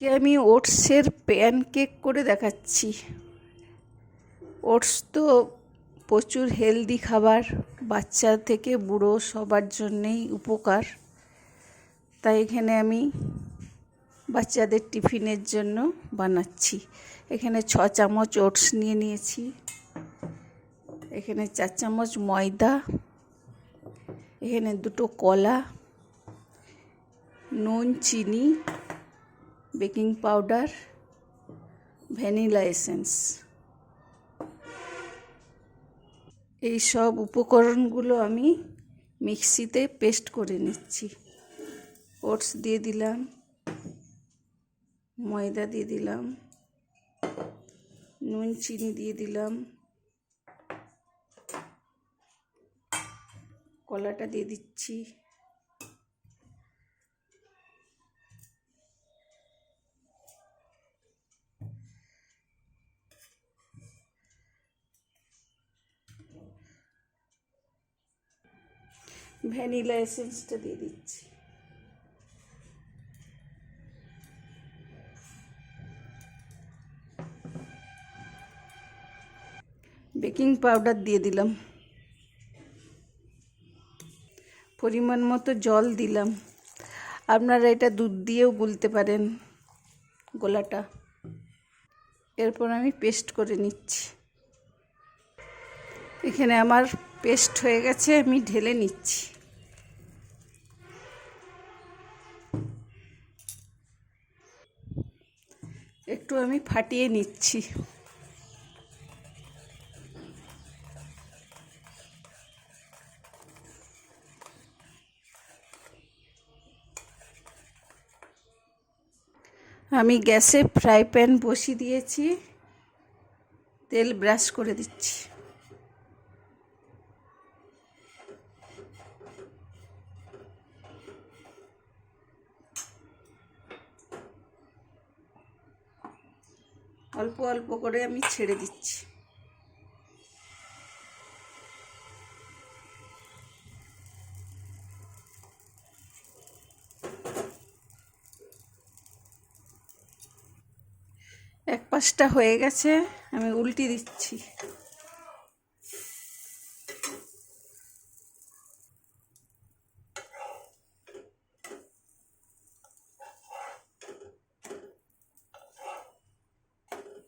আমি ওটসের প্যানকেক করে দেখাচ্ছি। ওটস তো প্রচুর হেলদি খাবার, বাচ্চা থেকে বুড়ো সবার জন্যেই উপকার। তাই এখানে আমি বাচ্চাদের টিফিনের জন্য বানাচ্ছি। এখানে 6 চামচ ওটস নিয়ে নিয়েছি, এখানে 4 চামচ ময়দা, এখানে 2টো কলা, নুন, চিনি, বেকিং পাউডার, ভ্যানিলা এসেন্স। এই সব উপকরণগুলো আমি মিক্সিতে পেস্ট করে নিচ্ছি। ওটস দিয়ে দিলাম, ময়দা দিয়ে দিলাম, নুন চিনি দিয়ে দিলাম, কলাটা দিয়ে দিচ্ছি, ভ্যানিলা এসেন্সটা দিয়ে দিচ্ছি। বেকিং পাউডার দিয়ে দিলাম, পরিমাণ মতো জল দিলাম। আপনারা এটা দুধ দিয়েও গুলতে পারেন গোলাটা। এরপর আমি পেস্ট করে নিচ্ছি। এখানে আমার পেস্ট হয়ে গেছে, আমি ঢেলে নিচ্ছি। একটু আমি ফাটিয়ে নিচ্ছি। আমি গ্যাসে ফ্রাই প্যান বসিয়ে দিয়েছি, তেল ব্রাশ করে দিচ্ছি। অল্প অল্প করে আমি ছেড়ে দিচ্ছি। এক পাশটা হয়ে গেছে, আমি উল্টে দিচ্ছি।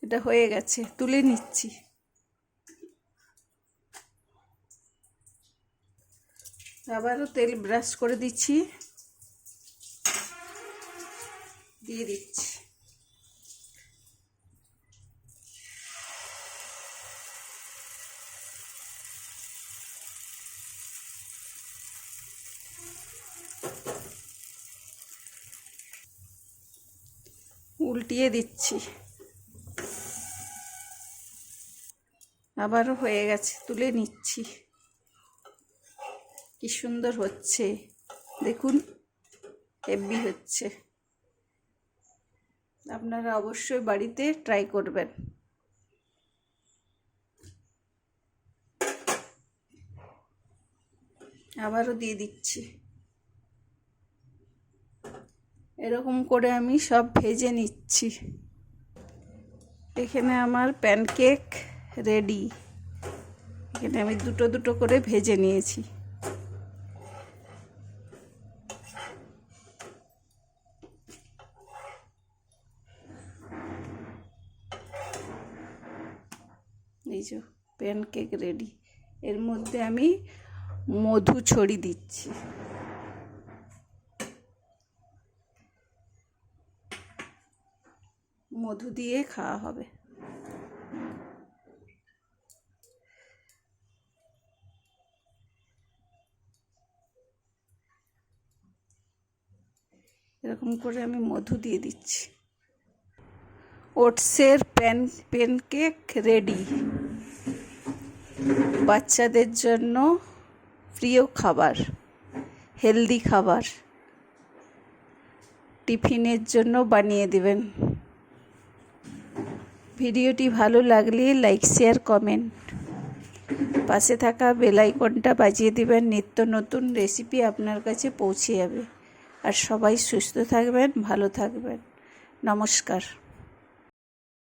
এটা হয়ে গেছে, তুলে নিচ্ছি। আবারও তেল ব্রাশ করে দিচ্ছি, দিয়ে দিচ্ছি। উল্টিয়ে দিচ্ছি। আবারও হয়ে গেছে, তুলে নিচ্ছি। কি সুন্দর হচ্ছে দেখুন, হেভি হচ্ছে। আপনারা অবশ্যই বাড়িতে ট্রাই করবেন। আবারও দিয়ে দিচ্ছি। এরকম করে আমি সব ভেজে নিচ্ছি। এখানে আমার প্যানকেক রেডি। এখানে আমি দুটো দুটো করে ভেজে নিয়েছি। এই যে প্যানকেক রেডি। এর মধ্যে আমি মধু ছড়িয়ে দিচ্ছি। মধু দিয়ে খাওয়া হবে। এরকম করে আমি মধু দিয়ে দিচ্ছি। ওটসের প্যানকেক রেডি। বাচ্চাদের জন্য প্রিয় খাবার, হেলদি খাবার, টিফিনের জন্য বানিয়ে দেবেন। ভিডিওটি ভালো লাগলে লাইক, শেয়ার, কমেন্ট, পাশে থাকা বেল আইকনটা বাজিয়ে দিবেন। নিত্য নতুন রেসিপি আপনার কাছে পৌঁছে যাবে। আর সবাই সুস্থ থাকবেন, ভালো থাকবেন। নমস্কার।